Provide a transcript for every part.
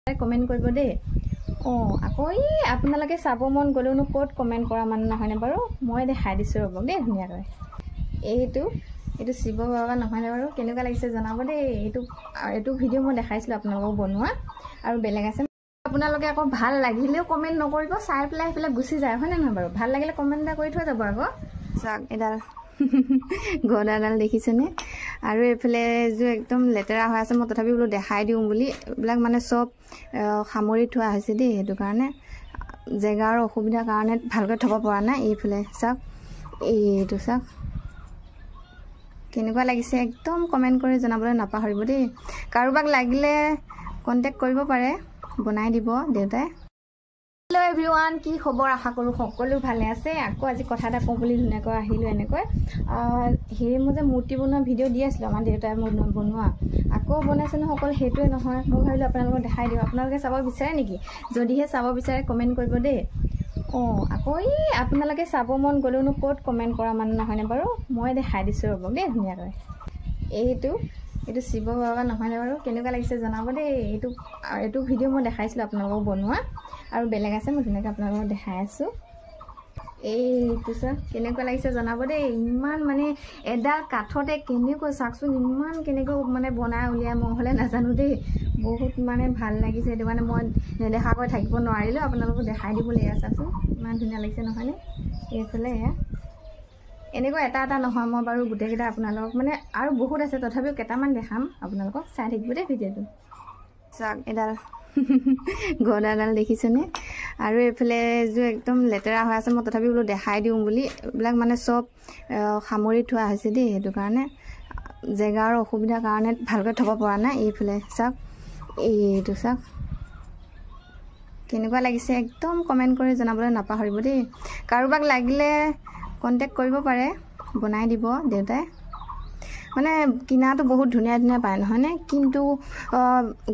Comment কৰিব দেই। আকৌ আপোনালোকে চাব মন গ'লেওনো ক'ত কমেন্ট কৰা মানুহ নহয়নে বাৰু? মই দেখাই দিছোঁ ৰ'ব দেই ধুনীয়াকৈ। এইটো শিৱ বাবা নহয়নে বাৰু? কেনেকুৱা লাগিছে জনাব দেই। এইটো ভিডিঅ' মই দেখাইছিলোঁ আপোনালোকক বনোৱা, আৰু বেলেগ আছে। আপোনালোকে আকৌ ভাল লাগিলেও কমেন্ট নকৰিব, চাই পেলাই সেইফালে গুচি যায় হয়নে নহয় বাৰু? ভাল লাগিলে কমেন্ট এটা কৰি থৈ যাব আকৌ। চাওক এডাল গদাডাল দেখিছেনে? আৰু এইফালে এযোৰ একদম লেতেৰা হৈ আছে, মই তথাপি বোলো দেখাই দিওঁ বুলি। এইবিলাক মানে চব সামৰি থোৱা হৈছে দেই, সেইটো কাৰণে জেগাৰ অসুবিধাৰ কাৰণে ভালকৈ থ'ব পৰা নাই। এইফালে চাওক, এইটো চাওক কেনেকুৱা লাগিছে, একদম কমেণ্ট কৰি জনাবলৈ নাপাহৰিব দেই। কাৰোবাক লাগিলে কণ্টেক্ট কৰিব পাৰে, বনাই দিব দেউতাই। হেল্ল' এভৰিৱান, কি খবৰ? আশা কৰোঁ সকলো ভালে আছে। আকৌ আজি কথা এটা কওঁ বুলি ধুনীয়াকৈ আহিলোঁ। এনেকৈ মই যে মূৰ্তি বনোৱা ভিডিঅ' দি আছিলোঁ, আমাৰ দেউতাই মোৰ বনোৱা আকৌ বনাইছে নহয়। অকল সেইটোৱে নহয়, মই ভাবিলোঁ আপোনালোকক দেখাই দিওঁ। আপোনালোকে চাব বিচাৰে নেকি? যদিহে চাব বিচাৰে কমেণ্ট কৰিব দেই। আকৌ আপোনালোকে চাব মন গ'লেওনো ক'ত কমেণ্ট কৰা মানুহ নহয়নে বাৰু? মই দেখাই দিছোঁ ৰ'ব দেই ধুনীয়াকৈ। এইটো শিৱ বাবা নহয়নে বাৰু? কেনেকুৱা লাগিছে জনাব দেই। এইটো ভিডিঅ' মই দেখাইছিলোঁ আপোনালোকক বনোৱা, আৰু বেলেগ আছে, মই ধুনীয়াকৈ আপোনালোকক দেখাই আছোঁ। এইটো চাওক কেনেকুৱা লাগিছে জনাব দেই। ইমান মানে এডাল কাঠতে কেনেকৈ চাওকচোন, ইমান কেনেকৈ মানে বনাই উলিয়াই, মই হ'লে নাজানো দেই। বহুত মানে ভাল লাগিছে, সেইটো কাৰণে মই নেদেখাকৈ থাকিব নোৱাৰিলোঁ, আপোনালোকক দেখাই দিবলৈ। এয়া চাওকচোন ইমান ধুনীয়া লাগিছে নহয়নে? এইফালে এয়া এনেকুৱা এটা নহয়, মই বাৰু গোটেইকেইটা আপোনালোকক মানে আৰু বহুত আছে, তথাপিও কেইটামান দেখাম আপোনালোকক, চাই থাকিব দেই ভিডিঅ'টো। চাওক এডাল গদাডাল দেখিছেনে? আৰু এইফালে এযোৰ একদম লেতেৰা হৈ আছে, মই তথাপি বোলো দেখাই দিওঁ বুলি। এইবিলাক মানে চব সামৰি থোৱা হৈছে দেই, সেইটো কাৰণে জেগাৰ অসুবিধাৰ কাৰণে ভালকৈ থ'ব পৰা নাই। এইফালে চাওক, এইটো চাওক কেনেকুৱা লাগিছে, একদম কমেণ্ট কৰি জনাবলৈ নাপাহৰিব দেই। কাৰোবাক লাগিলে কণ্টেক্ট কৰিব পাৰে, বনাই দিব দেউতাই। মানে কিনাটো বহুত ধুনীয়া ধুনীয়া পায় নহয়নে? কিন্তু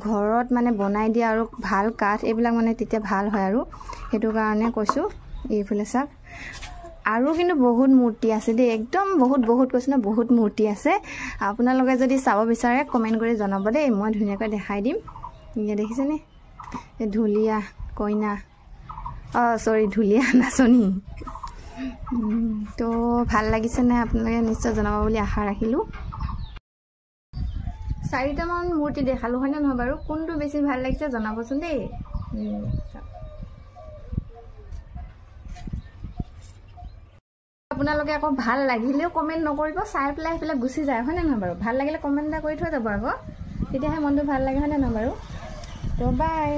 ঘৰত মানে বনাই দিয়া আৰু ভাল কাঠ এইবিলাক মানে তেতিয়া ভাল হয়, আৰু সেইটো কাৰণে কৈছোঁ। এইফালে চাওক আৰু কিন্তু বহুত মূৰ্তি আছে দেই, একদম বহুত কৈছোঁ ন, বহুত মূৰ্তি আছে। আপোনালোকে যদি চাব বিচাৰে কমেণ্ট কৰি জনাব দেই, মই ধুনীয়াকৈ দেখাই দিম। এতিয়া দেখিছেনে এই ঢুলীয়া কইনা, ঢুলীয়া নাচনী। তো ভাল লাগিছেনে? আপোনালোকে নিশ্চয় জনাব বুলি আশা ৰাখিলোঁ। 4টামান মূৰ্তি দেখালোঁ হয়নে নহয় বাৰু? কোনটো বেছি ভাল লাগিছে জনাবচোন দেই। আপোনালোকে আকৌ ভাল লাগিলেও কমেণ্ট নকৰিব, চাই পেলাই সেইফালে গুচি যায় হয়নে নহয় বাৰু? ভাল লাগিলে কমেণ্ট এটা কৰি থৈ যাব আকৌ, তেতিয়াহে মনটো ভাল লাগে হয়নে নহয় বাৰু? তো বাই।